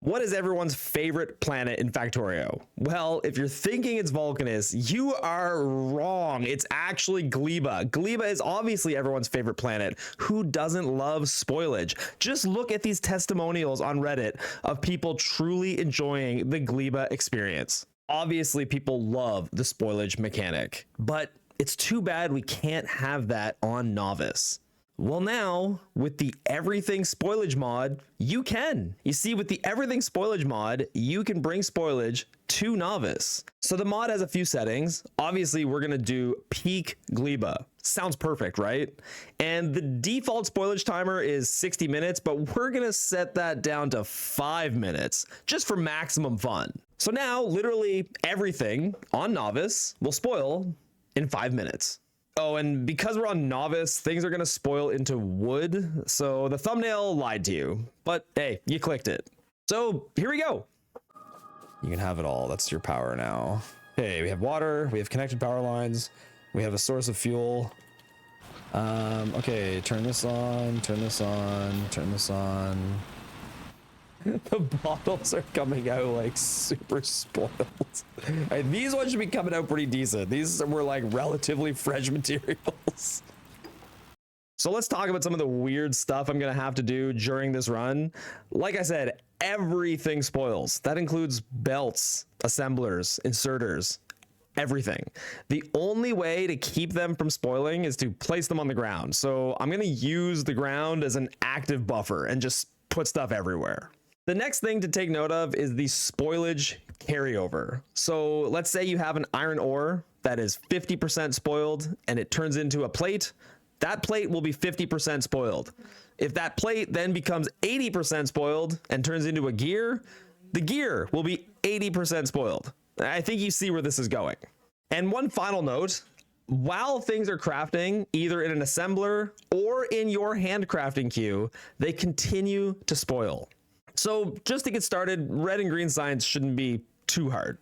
What is everyone's favorite planet in Factorio? Well, if you're thinking it's Vulcanus, you are wrong. It's actually Gleba. Gleba is obviously everyone's favorite planet. Who doesn't love spoilage? Just look at these testimonials on Reddit of people truly enjoying the Gleba experience. Obviously, people love the spoilage mechanic, but it's too bad we can't have that on Novice. Well, now with the Everything Spoilage mod, you can. You see, with the Everything Spoilage mod, you can bring spoilage to Novice. So the mod has a few settings. Obviously, we're gonna do peak Gleba. Sounds perfect, right? And the default spoilage timer is 60 minutes, but we're gonna set that down to 5 minutes just for maximum fun. So now, literally everything on Novice will spoil in 5 minutes. Oh, and because we're on Novice, things are gonna spoil into wood. So the thumbnail lied to you, but hey, you clicked it. So here we go. You can have it all. That's your power now. Hey, we have water, we have connected power lines, we have a source of fuel. Okay, turn this on, turn this on, turn this on. The bottles are coming out like super spoiled. And these ones should be coming out pretty decent. These were like relatively fresh materials. So let's talk about some of the weird stuff I'm gonna have to do during this run. Like I said, everything spoils. That includes belts, assemblers, inserters, everything. The only way to keep them from spoiling is to place them on the ground. So I'm gonna use the ground as an active buffer and just put stuff everywhere. The next thing to take note of is the spoilage carryover. So let's say you have an iron ore that is 50% spoiled and it turns into a plate. That plate will be 50% spoiled. If that plate then becomes 80% spoiled and turns into a gear, the gear will be 80% spoiled. I think you see where this is going. And one final note, while things are crafting, either in an assembler or in your handcrafting queue, they continue to spoil. So just to get started, red and green science shouldn't be too hard.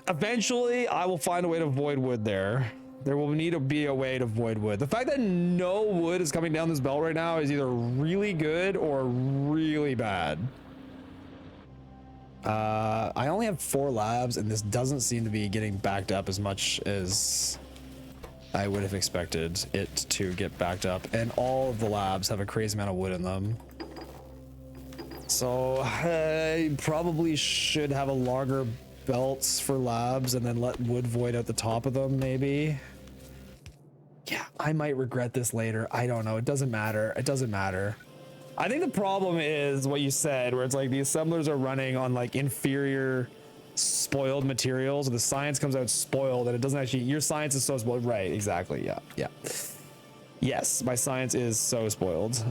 Eventually, I will find a way to void wood there. There will need to be a way to void wood. The fact that no wood is coming down this belt right now is either really good or really bad. I only have 4 labs, and this doesn't seem to be getting backed up as much as I would have expected it to get backed up. And all of the labs have a crazy amount of wood in them. So I probably should have a longer belts for labs and then let wood void out the top of them, maybe. Yeah, I might regret this later. I don't know. It doesn't matter. It doesn't matter. I think the problem is what you said, where it's like the assemblers are running on like inferior spoiled materials. The science comes out spoiled and it doesn't actually, your science is so spoiled. Right, exactly. Yeah, yeah. Yes, my science is so spoiled.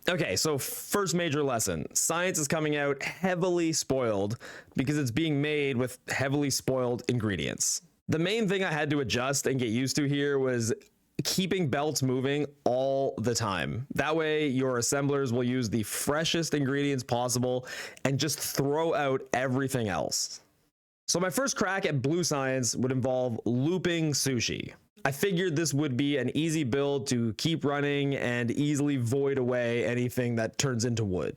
Okay, so first major lesson. Science is coming out heavily spoiled because it's being made with heavily spoiled ingredients. The main thing I had to adjust and get used to here was keeping belts moving all the time. That way your assemblers will use the freshest ingredients possible and just throw out everything else. So my first crack at blue science would involve looping sushi. I figured this would be an easy build to keep running and easily void away anything that turns into wood.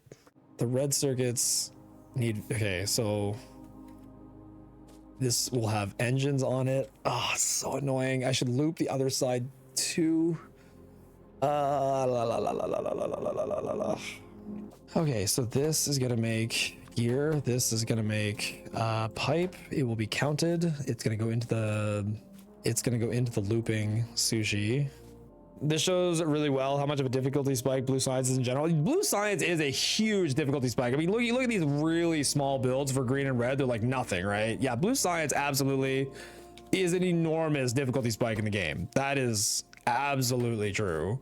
The red circuits need, okay, so this will have engines on it. Oh, so annoying. I should loop the other side too. Okay, so this is gonna make gear. This is gonna make pipe. It will be counted. It's gonna go into the looping sushi. This shows really well how much of a difficulty spike blue science is in general. Blue science is a huge difficulty spike. I mean, look at these really small builds for green and red. They're like nothing, right? Yeah, blue science absolutely is an enormous difficulty spike in the game. That is absolutely true.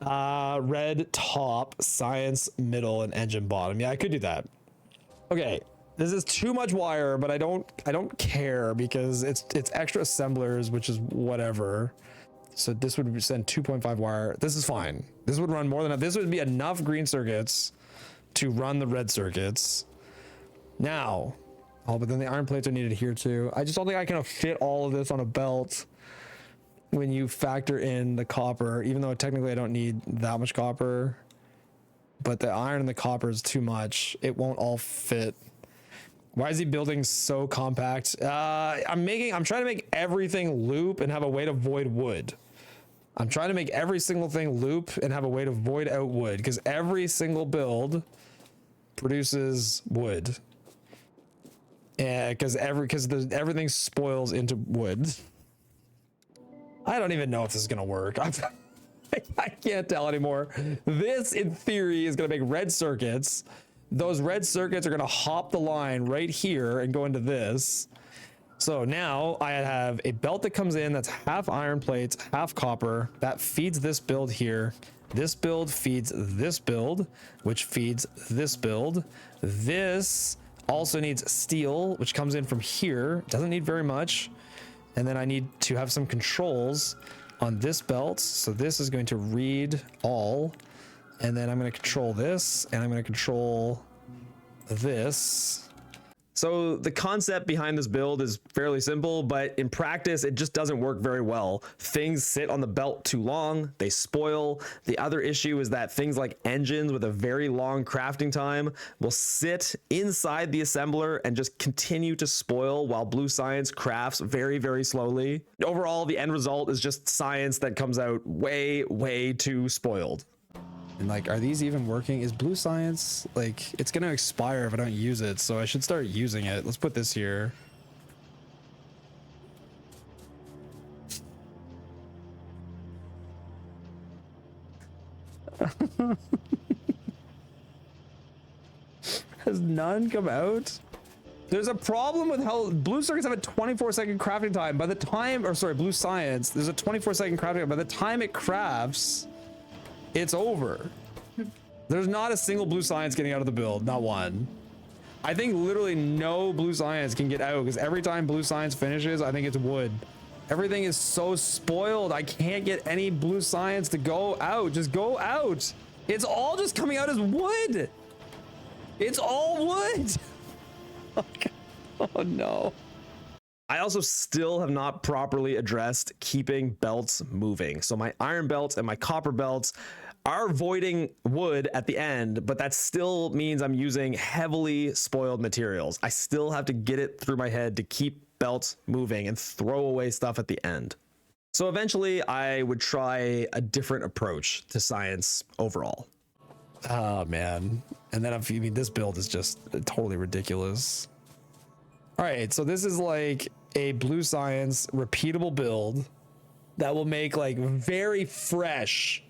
Red top, science middle, and engine bottom. Yeah, I could do that. Okay. This is too much wire, but I don't care because it's extra assemblers, which is whatever. So this would send 2.5 wire. This is fine. This would run more than enough. This would be enough green circuits to run the red circuits. Now, oh, but then the iron plates are needed here too. I just don't think I can fit all of this on a belt when you factor in the copper, even though technically I don't need that much copper. but the iron and the copper is too much. It won't all fit. Why is he building so compact? I'm trying to make everything loop and have a way to void wood. I'm trying to make every single thing loop and have a way to void out wood, because every single build produces wood. Yeah, because everything spoils into wood. I don't even know if this is gonna work. I can't tell anymore. This, in theory, is gonna make red circuits. Those red circuits are gonna hop the line right here and go into this. So now I have a belt that comes in that's half iron plates, half copper. That feeds this build here. This build feeds this build, which feeds this build. This also needs steel, which comes in from here. Doesn't need very much. And then I need to have some controls on this belt. So this is going to read all. And then I'm going to control this, and I'm going to control this. So the concept behind this build is fairly simple, but in practice, it just doesn't work very well. Things sit on the belt too long, they spoil. The other issue is that things like engines with a very long crafting time will sit inside the assembler and just continue to spoil while Blue Science crafts very, very slowly. Overall, the end result is just science that comes out way, way too spoiled. And like, are these even working? Is Blue Science, like, it's gonna expire if I don't use it, so I should start using it. Let's put this here. Has none come out? There's a problem with how blue circuits have a 24-second crafting time. By the time, or sorry, Blue Science, there's a 24-second crafting time. By the time it crafts, it's over. There's not a single Blue Science getting out of the build, not one. I think literally no Blue Science can get out, because every time Blue Science finishes, I think it's wood. Everything is so spoiled. I can't get any Blue Science to go out. Just go out. It's all just coming out as wood. It's all wood. Oh no. I also still have not properly addressed keeping belts moving. So my iron belts and my copper belts are voiding wood at the end, but that still means I'm using heavily spoiled materials. I still have to get it through my head to keep belts moving and throw away stuff at the end. So eventually I would try a different approach to science overall. Oh man. And then I mean, this build is just totally ridiculous. All right, so this is like a Blue Science repeatable build that will make like very fresh.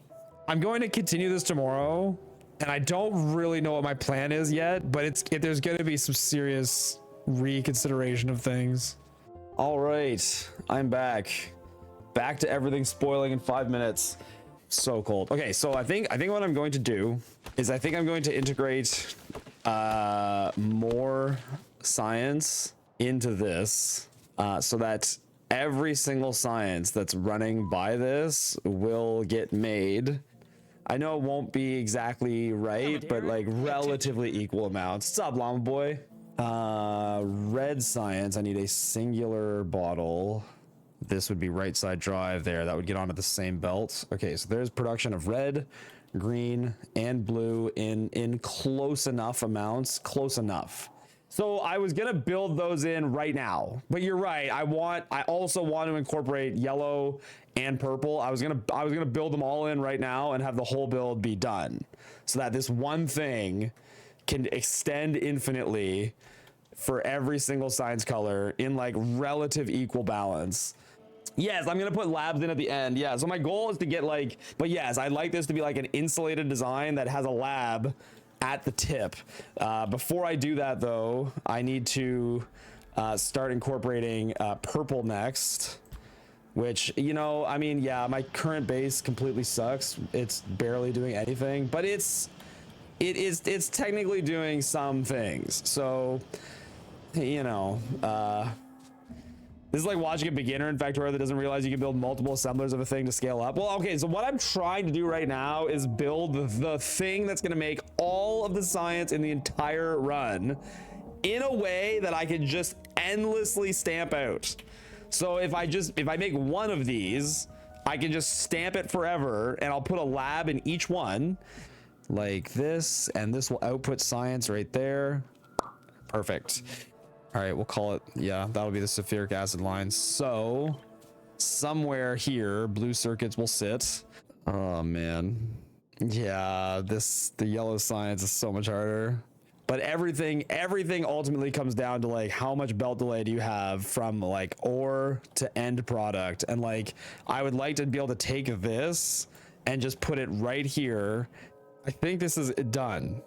I'm going to continue this tomorrow, and I don't really know what my plan is yet, but there's going to be some serious reconsideration of things. All right, I'm back to everything spoiling in 5 minutes. So cold. Okay, so I think what I'm going to do is I think I'm going to integrate more science into this so that every single science that's running by this will get made. I know it won't be exactly right, but like relatively equal amounts. What's up, llama boy? Red science, I need a singular bottle. This would be right side drive there. That would get onto the same belt. Okay, so there's production of red, green, and blue in close enough amounts. Close enough. So I was gonna build those in right now, but you're right. I also want to incorporate yellow and purple. I was gonna build them all in right now and have the whole build be done, so that this one thing can extend infinitely for every single science color in like relative equal balance. Yes, I'm gonna put labs in at the end. Yeah, so my goal is to get like, but yes, I'd like this to be like an insulated design that has a lab at the tip. Before I do that though, I need to start incorporating purple next, which, you know, I mean, yeah, my current base completely sucks. It's barely doing anything, but it's technically doing some things. So, you know, this is like watching a beginner in Factorio that doesn't realize you can build multiple assemblers of a thing to scale up. Well, okay, so what I'm trying to do right now is build the thing that's gonna make all of the science in the entire run in a way that I can just endlessly stamp out. So if I make one of these, I can just stamp it forever, and I'll put a lab in each one. like this, and this will output science right there. Perfect. All right, we'll call it, yeah, that'll be the sulfuric acid line. So somewhere here, blue circuits will sit. Oh man. Yeah, the yellow science is so much harder. But everything ultimately comes down to like how much belt delay do you have from like ore to end product. And like, I would like to be able to take this and just put it right here. I think this is done.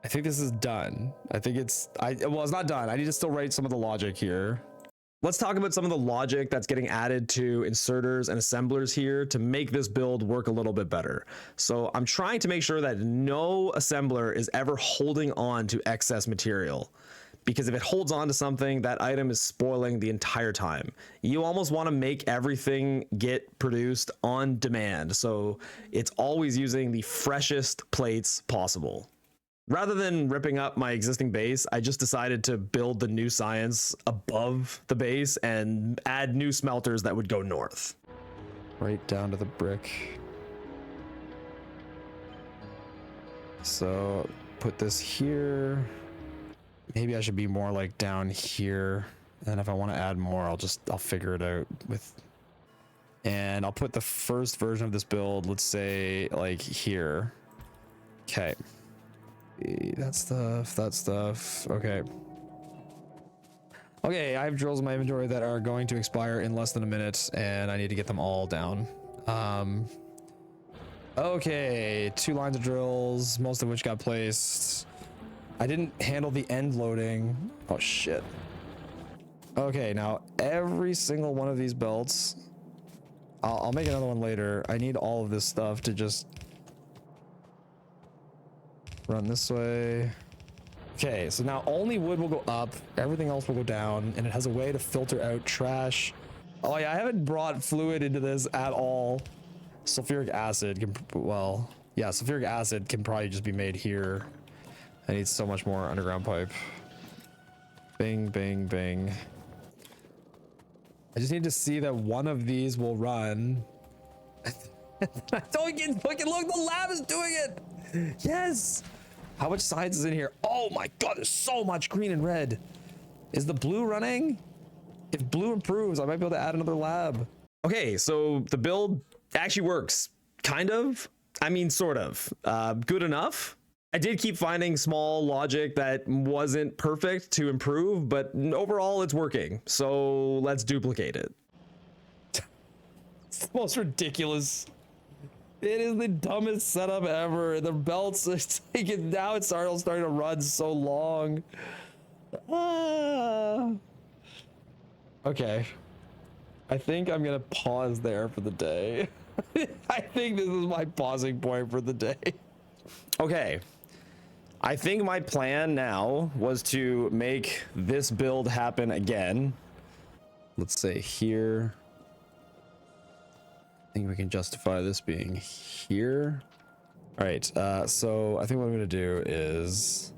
I think this is done. I think well, it's not done. I need to still write some of the logic here. Let's talk about some of the logic that's getting added to inserters and assemblers here to make this build work a little bit better. So I'm trying to make sure that no assembler is ever holding on to excess material, because if it holds on to something, that item is spoiling the entire time. You almost want to make everything get produced on demand, so it's always using the freshest plates possible. Rather than ripping up my existing base, I just decided to build the new science above the base and add new smelters that would go north. Right down to the brick. So put this here. Maybe I should be more like down here. And if I want to add more, I'll figure it out with. And I'll put the first version of this build, let's say like here. Okay. That stuff. Okay. Okay, I have drills in my inventory that are going to expire in less than a minute, and I need to get them all down. Okay, 2 lines of drills, most of which got placed. I didn't handle the end loading. Oh shit. Okay, now every single one of these belts, I'll make another one later. I need all of this stuff to just run this way. Okay, so now only wood will go up, everything else will go down, and it has a way to filter out trash. Oh yeah, I haven't brought fluid into this at all. Sulfuric acid can, well, yeah, sulfuric acid can probably just be made here. I need so much more underground pipe. Bing, bing, bing. I just need to see that one of these will run. Don't get fucking look, the lab is doing it. Yes. How much science is in here? Oh my god, there's so much green and red. Is the blue running? If blue improves, I might be able to add another lab. Okay, so the build actually works. Kind of. I mean, sort of. Good enough. I did keep finding small logic that wasn't perfect to improve, but overall it's working. So let's duplicate it. It's the most ridiculous. It is the dumbest setup ever. The belts, it's like now it's starting to run so long. Okay. I think I'm gonna pause there for the day. I think this is my pausing point for the day. Okay. I think my plan now was to make this build happen again. Let's say here. I think we can justify this being here. All right, so I think what I'm gonna do is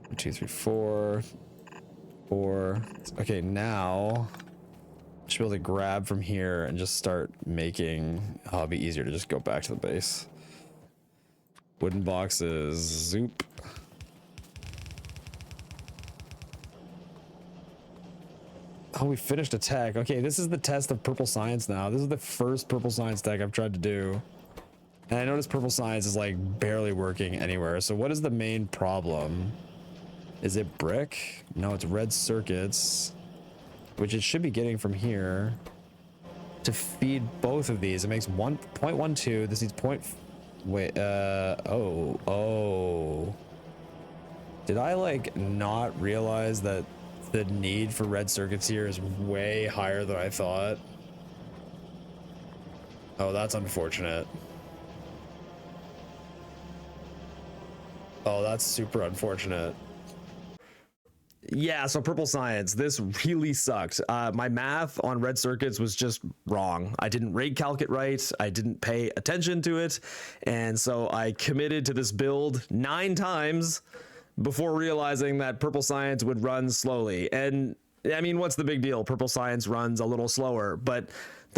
1, 2, 3, 4, 4. Okay, now I should be able to grab from here and just start making. Oh, it'll be easier to just go back to the base. Wooden boxes, zoop. Oh, we finished a tech. Okay, this is the test of purple science now. This is the first purple science tech I've tried to do. And I noticed purple science is like barely working anywhere. So what is the main problem? Is it brick? No, it's red circuits, which it should be getting from here to feed both of these. It makes 1.12. This needs oh. Did I like not realize that the need for red circuits here is way higher than I thought? Oh, that's unfortunate. Oh, that's super unfortunate. Yeah, so purple science, this really sucked. My math on red circuits was just wrong. I didn't rate calc it right. I didn't pay attention to it. And so I committed to this build 9 times before realizing that purple science would run slowly. And I mean, what's the big deal? Purple science runs a little slower, but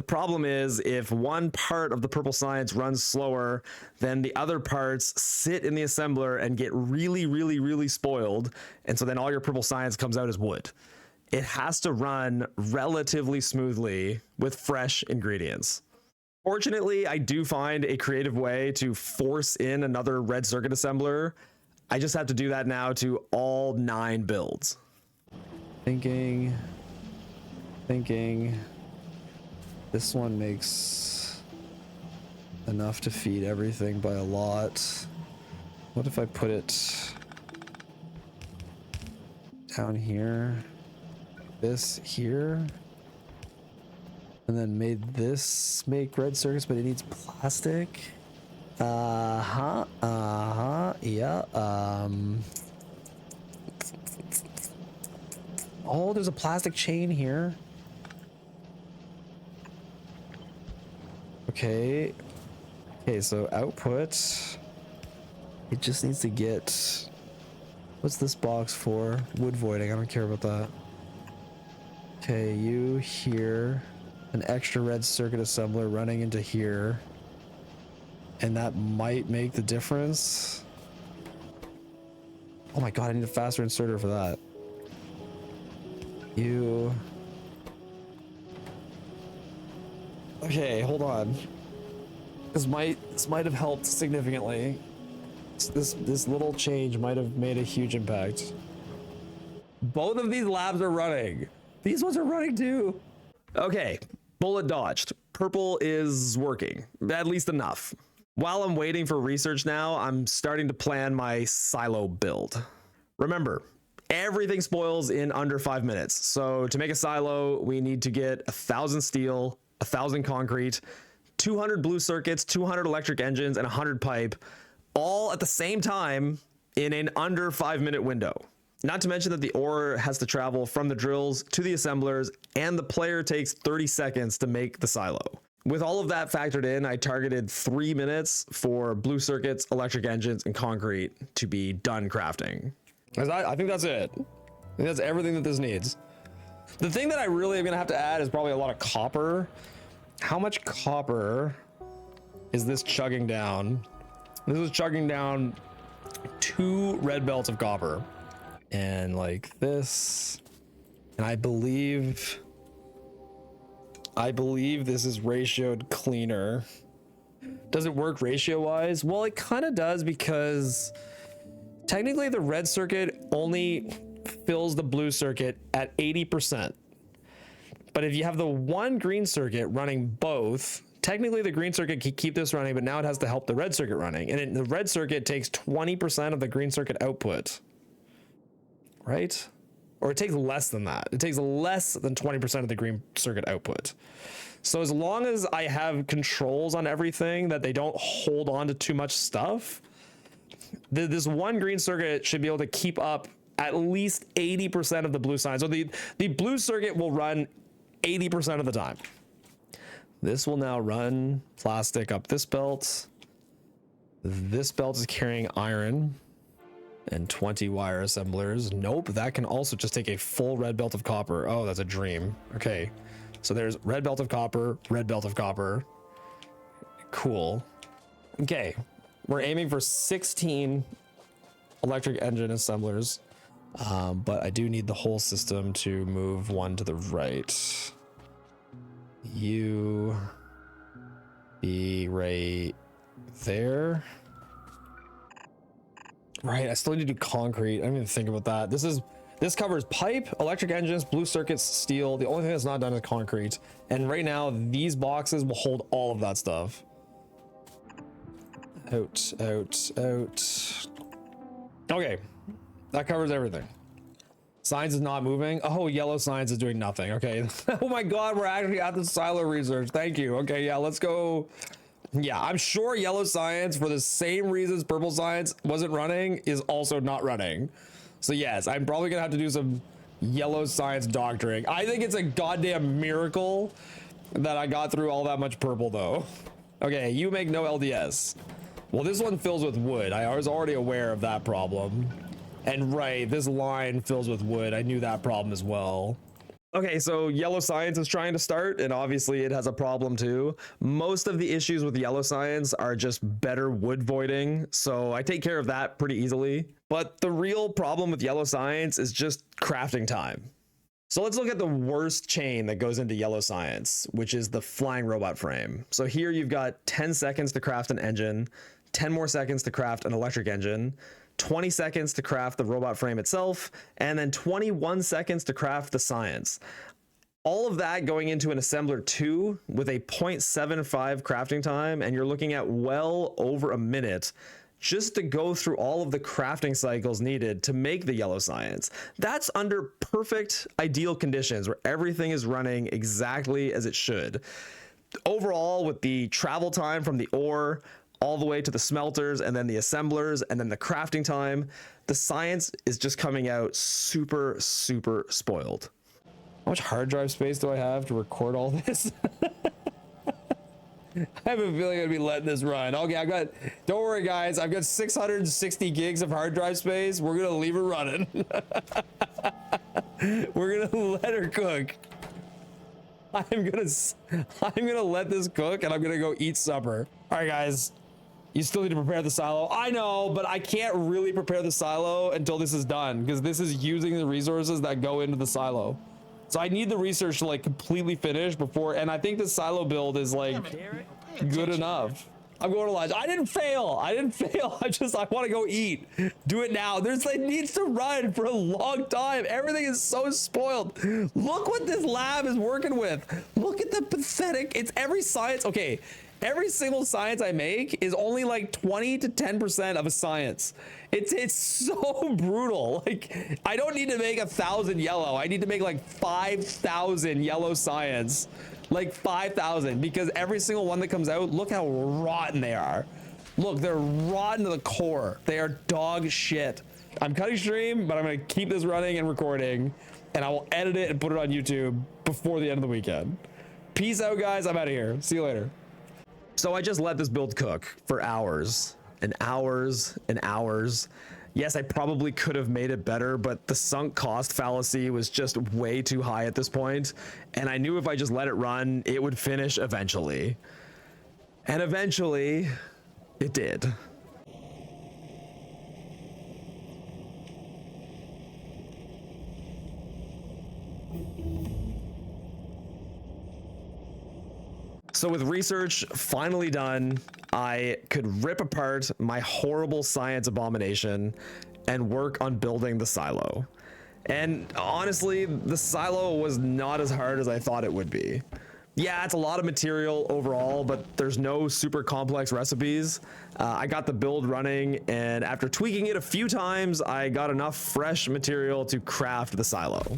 The problem is if one part of the purple science runs slower, then the other parts sit in the assembler and get really, really, really spoiled. And so then all your purple science comes out as wood. It has to run relatively smoothly with fresh ingredients. Fortunately, I do find a creative way to force in another red circuit assembler. I just have to do that now to all 9 builds. Thinking. This one makes enough to feed everything by a lot. What if I put it down here, this here, and then made this make red circuits, but it needs plastic? Yeah. Oh, there's a plastic chain here. Okay, so output, it just needs to get, what's this box for? Wood voiding, I don't care about that. Okay, you here, an extra red circuit assembler running into here, and that might make the difference. Oh my god, I need a faster inserter for that. You... Okay, hold on. This might have helped significantly. This little change might have made a huge impact. Both of these labs are running. These ones are running too. Okay, bullet dodged. Purple is working, at least enough. While I'm waiting for research now, I'm starting to plan my silo build. Remember, everything spoils in under 5 minutes. So to make a silo, we need to get 1,000 steel, 1,000 concrete, 200 blue circuits, 200 electric engines, and 100 pipe, all at the same time in an under 5 minute window. Not to mention that the ore has to travel from the drills to the assemblers, and the player takes 30 seconds to make the silo. With all of that factored in, I targeted 3 minutes for blue circuits, electric engines, and concrete to be done crafting. I think that's it. I think that's everything that this needs. The thing that I really am gonna have to add is probably a lot of copper. How much copper is this chugging down? This is chugging down 2 red belts of copper. And like this. And I believe this is ratioed cleaner. Does it work ratio wise? Well, it kind of does, because technically the red circuit only fills the blue circuit at 80%. But if you have the one green circuit running both, technically the green circuit can keep this running, but now it has to help the red circuit running. And the red circuit takes 20% of the green circuit output, right? Or it takes less than that. It takes less than 20% of the green circuit output. So as long as I have controls on everything, that they don't hold on to too much stuff, this one green circuit should be able to keep up at least 80% of the blue side. So the blue circuit will run 80% of the time. This will now run plastic up this belt. This belt is carrying iron and 20 wire assemblers. Nope, that can also just take a full red belt of copper. Oh, that's a dream. Okay, so there's red belt of copper, red belt of copper. Cool. Okay, we're aiming for 16 electric engine assemblers. But I do need the whole system to move one to the right. You be right there. Right, I still need to do concrete. I didn't even think about that. This covers pipe, electric engines, blue circuits, steel. The only thing that's not done is concrete. And right now, these boxes will hold all of that stuff. Out. Okay. That covers everything. Science is not moving. Oh, yellow science is doing nothing. Okay. Oh my god, we're actually at the silo research. Thank you. Okay, yeah, let's go. Yeah, I'm sure yellow science, for the same reasons purple science wasn't running, is also not running. So yes, I'm probably gonna have to do some yellow science doctoring. I think it's a goddamn miracle that I got through all that much purple though. Okay, you make no LDS. Well, this one fills with wood. I was already aware of that problem. And right, this line fills with wood. I knew that problem as well. Okay, so Yellow Science is trying to start, and obviously it has a problem too. Most of the issues with Yellow Science are just better wood voiding, so I take care of that pretty easily. But the real problem with Yellow Science is just crafting time. So let's look at the worst chain that goes into Yellow Science, which is the flying robot frame. So here you've got 10 seconds to craft an engine, 10 more seconds to craft an electric engine, 20 seconds to craft the robot frame itself, and then 21 seconds to craft the science. All of that going into an assembler 2 with a 0.75 crafting time, and you're looking at well over a minute just to go through all of the crafting cycles needed to make the Yellow Science. That's under perfect ideal conditions where everything is running exactly as it should. Overall, with the travel time from the ore all the way to the smelters and then the assemblers and then the crafting time, the science is just coming out super, super spoiled. How much hard drive space do I have to record all this? I have a feeling I'd be letting this run. Okay, don't worry guys, I've got 660 gigs of hard drive space. We're gonna leave it running. We're gonna let her cook. I'm gonna let this cook and I'm gonna go eat supper. All right guys, you still need to prepare the silo. I know, but I can't really prepare the silo until this is done because this is using the resources that go into the silo. So I need the research to like completely finish before, and I think the silo build is like good enough. I'm going to lunch. I didn't fail. I want to go eat. Do it now. It needs to run for a long time. Everything is so spoiled. Look what this lab is working with. Look at the pathetic, it's every science. Okay. Every single science I make is only like 20 to 10% of a science. It's so brutal. Like, I don't need to make 1,000 yellow. I need to make like 5,000 yellow science. Like 5,000, because every single one that comes out, look how rotten they are. Look, they're rotten to the core. They are dog shit. I'm cutting stream, but I'm gonna keep this running and recording, and I will edit it and put it on YouTube before the end of the weekend. Peace out, guys. I'm out of here. See you later. So I just let this build cook for hours and hours and hours. Yes, I probably could have made it better, but the sunk cost fallacy was just way too high at this point, and I knew if I just let it run, it would finish eventually. And eventually, it did. So with research finally done, I could rip apart my horrible science abomination and work on building the silo. And honestly, the silo was not as hard as I thought it would be. Yeah, it's a lot of material overall, but there's no super complex recipes. I got the build running, and after tweaking it a few times, I got enough fresh material to craft the silo.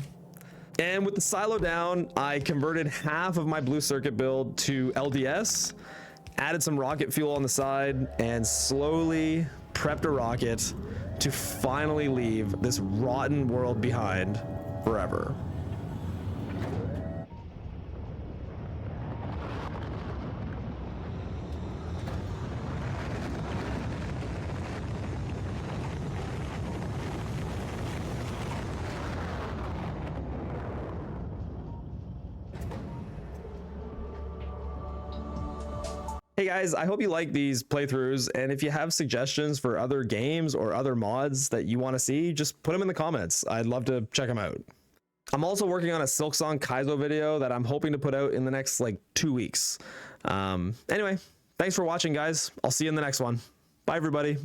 And with the silo down, I converted half of my blue circuit build to LDS, added some rocket fuel on the side, and slowly prepped a rocket to finally leave this rotten world behind forever. Hey guys, I hope you like these playthroughs, and if you have suggestions for other games or other mods that you want to see, just put them in the comments. I'd love to check them out. I'm also working on a Silksong Kaizo video that I'm hoping to put out in the next like 2 weeks. Anyway, thanks for watching guys. I'll see you in the next one. Bye everybody.